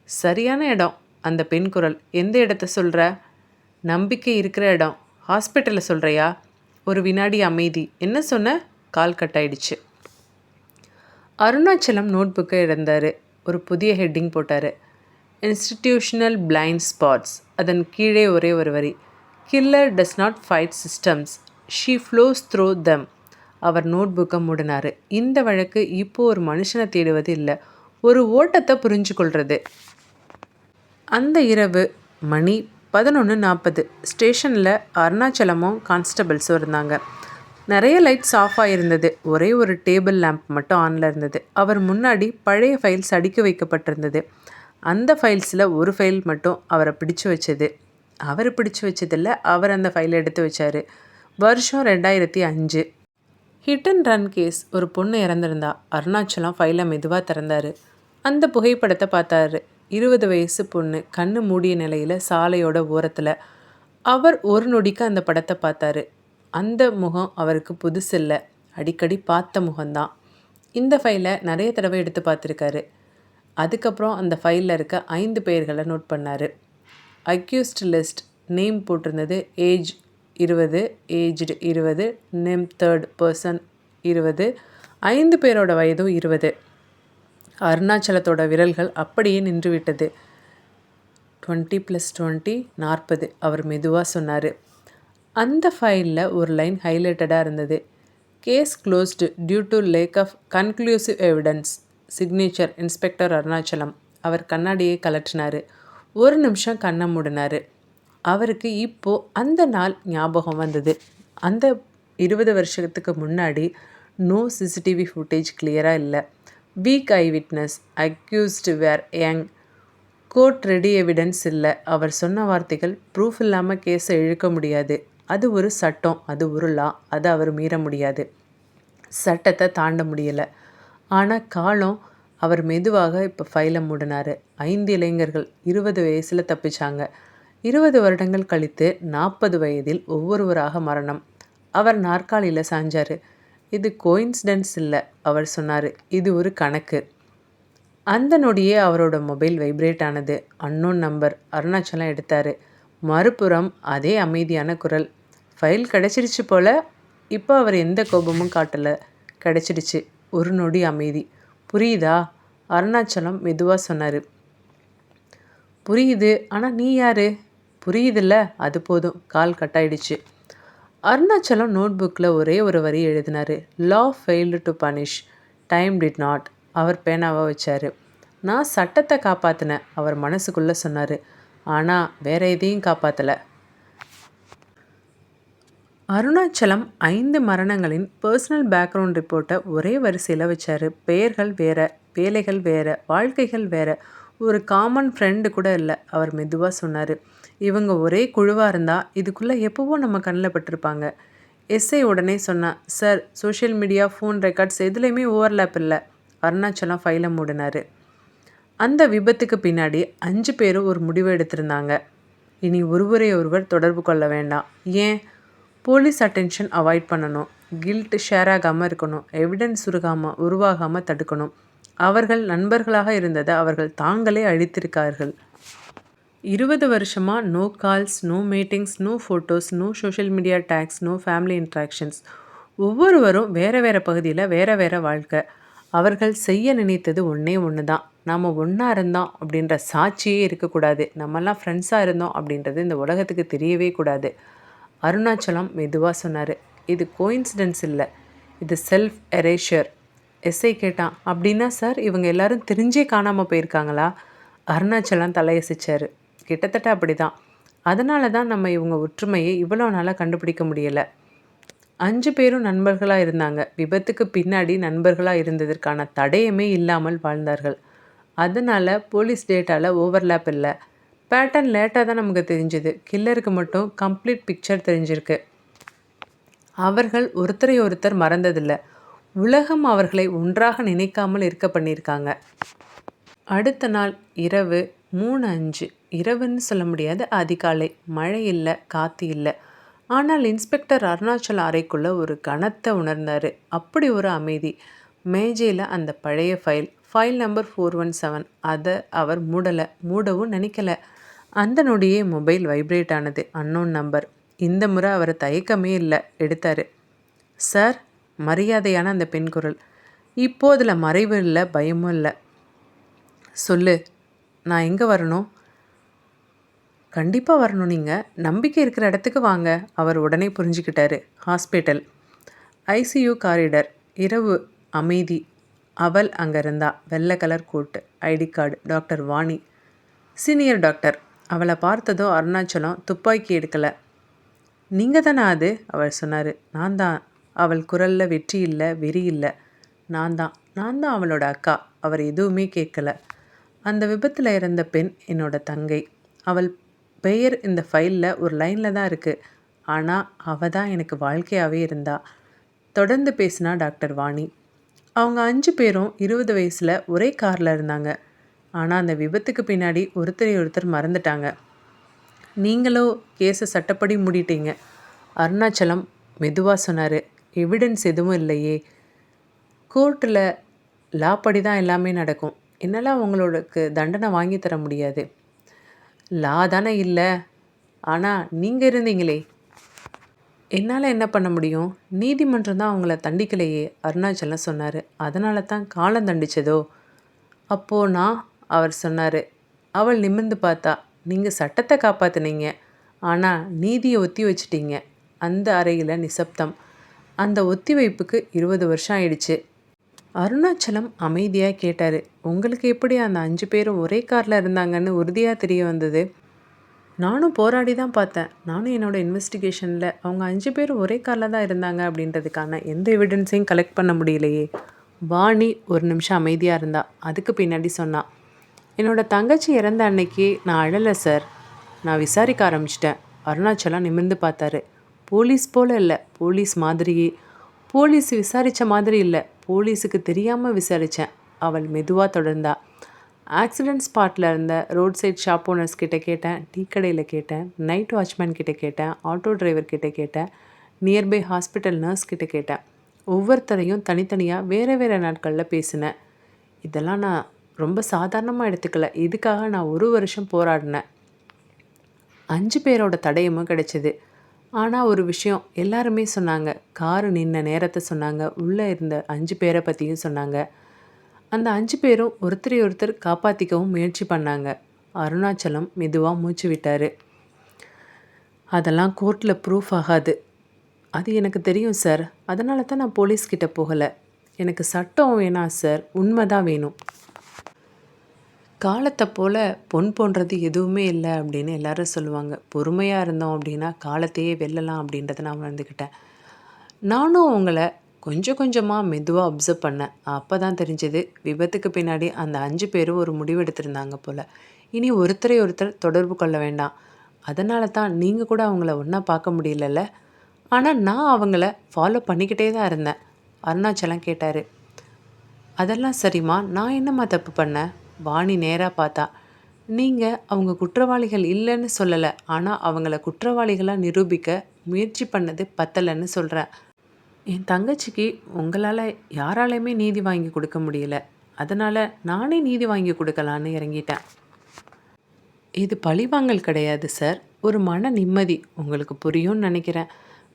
சரியான இடம். அந்த பெண் குரல். எந்த இடத்த சொல்கிற? நம்பிக்கை இருக்கிற இடம். ஹாஸ்பிட்டலில் சொல்கிறியா? ஒரு வினாடி அமைதி. என்ன சொன்ன? கால் கட் ஆயிடுச்சு. அருணாச்சலம் நோட் புக்கை இழந்தார். ஒரு புதிய ஹெட்டிங் போட்டார். Institutional blind spots. அதன் கீழே ஒரே ஒரு வரி. Killer does not fight systems, she flows through them. அவர் நோட் புக்கை மூடினார். இந்த வழக்கு இப்போது ஒரு மனுஷனை தேடுவது இல்லை, ஒரு ஓட்டத்தை புரிஞ்சு கொள்வது. அந்த இரவு மணி 11:40. ஸ்டேஷனில் அருணாச்சலமும் கான்ஸ்டபிள்ஸும் இருந்தாங்க. நிறைய லைட்ஸ் ஆஃப் ஆகிருந்தது. ஒரே ஒரு டேபிள் லேம்ப் மட்டும் ஆனில் இருந்தது. அவர் முன்னாடி பழைய ஃபைல்ஸ் அடுக்கி வைக்கப்பட்டிருந்தது. அந்த ஃபைல்ஸில் ஒரு ஃபைல் மட்டும் அவரை பிடிச்சு வச்சது. அவர் பிடிச்சு வச்சதில்லை, அவர் அந்த ஃபைலை எடுத்து வச்சார். வருஷம் 2005. Hit and run case. ஒரு பொண்ணு இறந்துருந்தா. அருணாச்சலம் ஃபைலை மெதுவாக திறந்தார். அந்த புகைப்படத்தை பார்த்தாரு. 20 வயசு பொண்ணு, கண்ணு மூடிய நிலையில் சாலையோட ஓரத்தில். அவர் ஒரு நொடிக்கு அந்த படத்தை பார்த்தாரு. அந்த முகம் அவருக்கு புதுசில்லை, அடிக்கடி பார்த்த முகம்தான். இந்த ஃபைலை நிறைய தடவை எடுத்து பார்த்துருக்காரு. அதுக்கப்புறம் அந்த ஃபைலில் இருக்க 5 பெயர்களை நோட் பண்ணார். Accused list. நேம் போட்டிருந்தது age 20, aged 20, name 3rd person 20, 5 பேரோட வயதும் 20. அருணாச்சலத்தோட விரல்கள் அப்படியே நின்றுவிட்டது. 20 + 20 40. அவர் மெதுவாக சொன்னார். அந்த ஃபைலில் ஒரு லைன் ஹைலைட்டடாக இருந்தது. Case closed due to lack of conclusive evidence. Signature inspector Arunachalam. அவர் கண்ணாடியை கலற்றினார். ஒரு நிமிஷம் கண்ணை மூடினார். அவருக்கு இப்போது அந்த நாள் ஞாபகம் வந்தது. அந்த 20 வருஷத்துக்கு முன்னாடி நோ சிசிடிவி ஃபுட்டேஜ் கிளியராக இல்லை. Weak eyewitness, accused were young, court ready evidence இல்லை. அவர் சொன்ன வார்த்தைகள் ப்ரூஃப் இல்லாமல் கேஸை இழுக்க முடியாது. அது ஒரு சட்டம், அது ஒரு லா, அதை அவர் மீற முடியாது. சட்டத்தை தாண்ட முடியலை. ஆனால் காலம் அவர் மெதுவாக இப்போ ஃபைலை மூடினார். 5 இளைஞர்கள் 20 வயசில் தப்பிச்சாங்க. 20 வருடங்கள் கழித்து 40 வயதில் ஒவ்வொருவராக மரணம். அவர் நாற்காலியில் சாஞ்சார். இது கோயின்சிடென்ஸ் இல்லை, அவர் சொன்னார். இது ஒரு கணக்கு. அந்த நொடியே அவரோட மொபைல் வைப்ரேட் ஆனது. Unknown number. அருணாச்சலம் எடுத்தார். மறுபுறம் அதே அமைதியான குரல். ஃபைல் கிடச்சிருச்சு போல். இப்போ அவர் எந்த கோபமும் காட்டலை. கிடச்சிடுச்சு. ஒரு நொடி அமைதி. புரியுதா? அருணாச்சலம் மெதுவாக சொன்னார். புரியுது, ஆனால் நீ யார்? புரியுதில்ல, அது போதும். கால் கட்டாயிடுச்சு. அருணாச்சலம் நோட்புக்கில் ஒரே ஒரு வரி எழுதினார். Law failed to punish, time did not. அவர் பேனாவை வச்சார். நான் சட்டத்தை காப்பாற்றினேன், அவர் மனசுக்குள்ளே சொன்னார். ஆனால் வேற எதையும் காப்பாற்றலை. அருணாச்சலம் 5 மரணங்களின் பர்சனல் பேக்ரவுண்ட் ரிப்போர்ட்டை ஒரே வரிசையில் வச்சார். பெயர்கள் வேற, வேலைகள் வேற, வாழ்க்கைகள் வேற, ஒரு காமன் ஃப்ரெண்டு கூட இல்லை. அவர் மெதுவாக சொன்னார். இவங்க ஒரே குழுவாக இருந்தால் இதுக்குள்ளே எப்போவோ நம்ம கண்ணில் பட்டிருப்பாங்க. எஸ்ஐ உடனே சொன்னான். Sir, social media, phone records எதுலேயுமே ஓவர்லேப் இல்லை. அருணாச்சலம் ஃபைலை மூடினார். அந்த விபத்துக்கு பின்னாடி 5 பேரும் ஒரு முடிவு எடுத்திருந்தாங்க. இனி ஒருவரை ஒருவர் தொடர்பு கொள்ள வேண்டாம். ஏன்? போலீஸ் அட்டென்ஷன் அவாய்ட் பண்ணணும், கில்ட் ஷேர் ஆகாமல் இருக்கணும், எவிடன்ஸ் உருவாகாமல் தடுக்கணும். அவர்கள் நண்பர்களாக இருந்ததை அவர்கள் தாங்களே அழித்திருக்கார்கள். 20 வருஷமாக no calls, no meetings, no photos, no social media tags, no family interactions. ஒவ்வொருவரும் வேறு வேறு பகுதியில் வேறு வேறு வாழ்க்கை. அவர்கள் செய்ய நினைத்தது ஒன்று தான். நாம் ஒன்றா இருந்தோம் அப்படின்ற சாட்சியே இருக்கக்கூடாது. நம்மெல்லாம் ஃப்ரெண்ட்ஸாக இருந்தோம் அப்படின்றது இந்த உலகத்துக்கு தெரியவே கூடாது. அருணாச்சலம் மெதுவாக சொன்னார். இது கோயின்சிடென்ஸ் இல்லை, இது செல்ஃப் எரேஷர். எஸ்ஐ கேட்டான். அப்படின்னா சார், இவங்க எல்லாரும் தெரிஞ்சே காணாமல் போயிருக்காங்களா? அருணாச்சலம் தலையசிச்சார். கிட்டத்தட்ட அப்படி தான். அதனால தான் நம்ம இவங்க ஒற்றுமையை இவ்வளோ நாளாக கண்டுபிடிக்க முடியலை. 5 பேரும் நண்பர்களாக இருந்தாங்க. விபத்துக்கு பின்னாடி நண்பர்களாக இருந்ததற்கான தடயமே இல்லாமல் வாழ்ந்தார்கள். அதனால் போலீஸ் டேட்டாவில் ஓவர்லேப் இல்லை. பேட்டர்ன் லேட்டாக தான் நமக்கு தெரிஞ்சுது. கில்லருக்கு மட்டும் கம்ப்ளீட் பிக்சர் தெரிஞ்சிருக்கு. அவர்கள் ஒருத்தரை ஒருத்தர் மறந்ததில்லை. உலகம் அவர்களை ஒன்றாக நினைக்காமல் இருக்க பண்ணியிருக்காங்க. அடுத்த நாள் இரவு 3:05. இரவுன்னு சொல்ல முடியாது, அதிகாலை. மழை இல்லை, காற்று இல்லை. ஆனால் இன்ஸ்பெக்டர் அருணாச்சலம் அறைக்குள்ளே ஒரு கனத்தை உணர்ந்தார். அப்படி ஒரு அமைதி. மேஜையில் அந்த பழைய ஃபைல் நம்பர் 417. அதை அவர் மூடவும் நினைக்கல. அந்த நொடியே மொபைல் வைப்ரேட் ஆனது. Unknown number. இந்த முறை அவர் தயக்கமே இல்லை, எடுத்தார். சார், மரியாதையான அந்த பெண் குரல். இப்போ அதில் மறைவு இல்லை, பயமும் இல்லை. சொல்லு, நான் எங்கே வரணும்? கண்டிப்பாக வரணும். நீங்கள் நம்பிக்கை இருக்கிற இடத்துக்கு வாங்க. அவர் உடனே புரிஞ்சுக்கிட்டாரு. Hospital, ICU corridor. இரவு அமைதி. அவள் அங்கே இருந்தா. வெள்ளை colour coat, ID card, doctor Vani, senior doctor. அவளை பார்த்ததும் அருணாச்சலம் துப்பாக்கி எடுக்கலை. நீங்கள் தானே அது? அவர் சொன்னார். நான் தான். அவள் குரலில் வெற்றி இல்லை, வெறி இல்லை. நான் தான் அவளோட அக்கா. அவர் எதுவுமே கேட்கல. அந்த விபத்தில் இறந்த பெண் என்னோட தங்கை. அவள் பெயர் இந்த ஃபைலில் ஒரு லைனில் தான் இருக்குது. ஆனால் அவள் தான் எனக்கு வாழ்க்கையாகவே இருந்தா. தொடர்ந்து பேசினா டாக்டர் வாணி. அவங்க 5 பேரும் 20 வயசில் ஒரே காரில் இருந்தாங்க. ஆனால் அந்த விபத்துக்கு பின்னாடி ஒருத்தரை ஒருத்தர் மறந்துட்டாங்க. நீங்களோ கேஸை சட்டப்படி மூடிட்டீங்க. அருணாச்சலம் மெதுவாக சொன்னார். எவிடன்ஸ் எதுவும் இல்லையே. கோர்ட்டில் லாப்படி தான் எல்லாமே நடக்கும். என்னால் உங்களோடக்கு தண்டனை வாங்கி தர முடியாது. லா தானே இல்லை. ஆனால் நீங்கள் இருந்தீங்களே. என்னால் என்ன பண்ண முடியும்? நீதிமன்றம் தான் அவங்கள தண்டிக்கலையே. அருணாச்சலம் சொன்னார். அதனால தான் காலம் தண்டிச்சதோ? அப்போது நான், அவர் சொன்னார். அவள் நிமிர்ந்து பார்த்தா. நீங்கள் சட்டத்தை காப்பாற்றினீங்க, ஆனால் நீதியை ஒத்தி வச்சிட்டீங்க. அந்த அறையில் நிசப்தம். அந்த ஒத்தி வைப்புக்கு 20 வருஷம் ஆயிடுச்சு. அருணாச்சலம் அமைதியாக கேட்டார். உங்களுக்கு எப்படி அந்த 5 பேரும் ஒரே காரில் இருந்தாங்கன்னு உறுதியாக தெரிய வந்தது? நானும் போராடி தான் பார்த்தேன். நானும் என்னோட இன்வெஸ்டிகேஷனில் அவங்க 5 பேரும் ஒரே காரில் தான் இருந்தாங்க அப்படின்றதுக்கான எந்த எவிடன்ஸையும் கலெக்ட் பண்ண முடியலையே. வாணி ஒரு நிமிஷம் அமைதியாக இருந்தா. அதுக்கு பின்னாடி சொன்னா, என்னோட தங்கச்சி இறந்த அன்னைக்கு நான் அழலை சார். நான் விசாரிக்க ஆரம்பிச்சிட்டேன். அருணாச்சலம் நிமிர்ந்து பார்த்தாரு. போலீஸ் போல இல்லை, போலீஸ் மாதிரியே. போலீஸ் விசாரித்த மாதிரி இல்லை, போலீஸுக்கு தெரியாமல் விசாரித்தேன். அவள் மெதுவாக தொடர்ந்தா. ஆக்சிடெண்ட் ஸ்பாட்டில் இருந்த ரோட் சைட் ஷாப் ஓனர்ஸ் கிட்ட கேட்டேன், டீ கடையில் கேட்டேன், நைட் வாட்ச்மேன் கிட்ட கேட்டேன், ஆட்டோ டிரைவர் கிட்ட கேட்டேன், நியர்பை ஹாஸ்பிட்டல் நர்ஸ் கிட்ட கேட்டேன். ஒவ்வொருத்தரையும் தனித்தனியாக வேறு வேறு நாட்களில் பேசினேன். இதெல்லாம் நான் ரொம்ப சாதாரணமாக எடுத்துக்கல. இதுக்காக நான் 1 வருஷம் போராடினேன். 5 பேரோட தடயமும் கிடைச்சிது. ஆனால் ஒரு விஷயம் எல்லாருமே சொன்னாங்க. காரு நின்ன நேரத்தை சொன்னாங்க. உள்ளே இருந்த 5 பேரை பற்றியும் சொன்னாங்க. அந்த 5 பேரும் ஒருத்தரை ஒருத்தர் காப்பாற்றிக்கவும் முயற்சி பண்ணாங்க. அருணாச்சலம் மெதுவாக மூச்சு விட்டார். அதெல்லாம் கோர்ட்டில் ப்ரூஃப் ஆகாது. அது எனக்கு தெரியும் சார். அதனால தான் நான் போலீஸ்கிட்ட போகலை. எனக்கு சட்டம் வேணாம் சார், உண்மை தான் வேணும். காலத்தை போல் பொன் போன்றது எதுவுமே இல்லை அப்படின்னு எல்லாரும் சொல்லுவாங்க. பொறுமையாக இருந்தோம் அப்படின்னா காலத்தையே வெல்லலாம் அப்படின்றத நான் உணர்ந்துக்கிட்டேன். நானும் உங்களை கொஞ்சம் கொஞ்சமாக மெதுவாக அப்சர்வ் பண்ணேன். அப்போ தான் தெரிஞ்சது, விபத்துக்கு பின்னாடி அந்த 5 பேரும் ஒரு முடிவெடுத்திருந்தாங்க போல். இனி ஒருத்தரை ஒருத்தர் தொடர்பு கொள்ள வேண்டாம். அதனால தான் நீங்கள் கூட அவங்கள ஒன்றா பார்க்க முடியலல்ல. ஆனால் நான் அவங்கள ஃபாலோ பண்ணிக்கிட்டே தான் இருந்தேன். அருணாச்சலம் கேட்டார். அதெல்லாம் சரிம்மா, நான் என்னம்மா தப்பு பண்ணேன்? வாணி நேராக பார்த்தா. நீங்கள் அவங்க குற்றவாளிகள் இல்லைன்னு சொல்லலை, ஆனால் அவங்கள குற்றவாளிகளாக நிரூபிக்க முயற்சி பண்ணது பத்தலைன்னு சொல்கிறேன். என் தங்கச்சிக்கு உங்களால் யாராலையுமே நீதி வாங்கி கொடுக்க முடியல. அதனால் நானே நீதி வாங்கி கொடுக்கலான்னு இறங்கிட்டேன். இது பழிவாங்கல் கிடையாது சார், ஒரு மன நிம்மதி. உங்களுக்கு புரியும்னு நினைக்கிறேன்.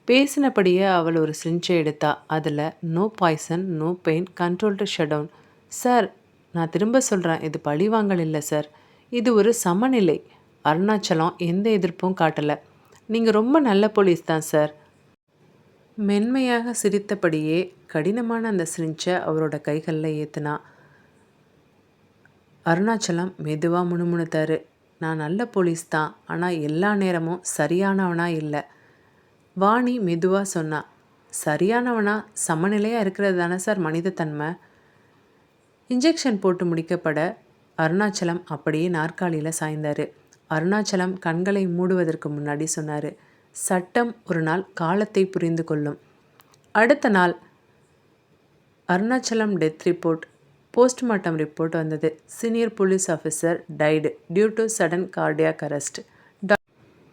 பேசினபடியே அவள் ஒரு சிரிஞ்சை எடுத்தா. அதில் no poison, no pain, controlled shut down. Sir, நான் திரும்ப சொல்கிறேன், இது பழிவாங்கல் இல்லை சார், இது ஒரு சமநிலை. அருணாச்சலம் எந்த எதிர்ப்பும் காட்டலை. நீங்கள் ரொம்ப நல்ல போலீஸ் தான் சார். மென்மையாக சிரித்தபடியே கடினமான அந்த சிரிஞ்சை அவரோட கைகளில் ஏற்றுனா. அருணாச்சலம் மெதுவாக முணுமுணுத்தாரு. நான் நல்ல போலீஸ் தான், ஆனால் எல்லா நேரமும் சரியானவனா இல்லை. வாணி மெதுவாக சொன்னா. சரியானவனா சமநிலையாக இருக்கிறது தானே சார் மனிதத்தன்மை. இன்ஜெக்ஷன் போட்டு முடிக்கப்பட அருணாச்சலம் அப்படியே நாற்காலியில் சாய்ந்தார். அருணாச்சலம் கண்களை மூடுவதற்கு முன்னாடி சொன்னார், சட்டம் ஒரு நாள் காலத்தை புரிந்து கொள்ளும். அடுத்த நாள் Arunachalam death report, postmortem report வந்தது. Senior police officer died due to sudden cardiac arrest.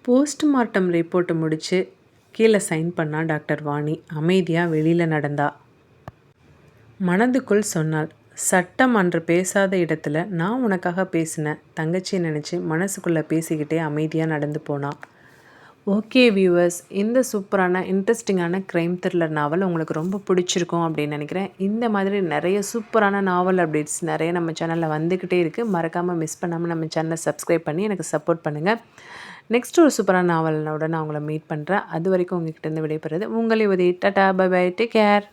Postmortem ரிப்போர்ட்டை முடித்து கீழே சைன் பண்ணா டாக்டர் வாணி. அமைதியாக வெளியில் நடந்தா. மனதுக்குள் சொன்னாள், சட்டம் அன்று பேசாத இடத்துல நான் உனக்காக பேசினேன். தங்கச்சியை நினச்சி மனசுக்குள்ளே பேசிக்கிட்டே அமைதியாக நடந்து போனான். ஓகே வியூவர்ஸ், இந்த சூப்பரான இன்ட்ரெஸ்டிங்கான க்ரைம் த்ரில்லர் நாவல் உங்களுக்கு ரொம்ப பிடிச்சிருக்கும் அப்படின்னு நினைக்கிறேன். இந்த மாதிரி நிறைய சூப்பரான நாவல் அப்டேட்ஸ் நிறைய நம்ம சேனலில் வந்துக்கிட்டே இருக்குது. மறக்காமல் மிஸ் பண்ணாமல் நம்ம சேனலை சப்ஸ்கிரைப் பண்ணி எனக்கு சப்போர்ட் பண்ணுங்கள். நெக்ஸ்ட் ஒரு சூப்பரான நாவலோட நான் உங்களை மீட் பண்ணுறேன். அது வரைக்கும் உங்ககிட்ட இருந்து விடைபெறுறது உங்களை உதவி. Tata, bye bye, take care.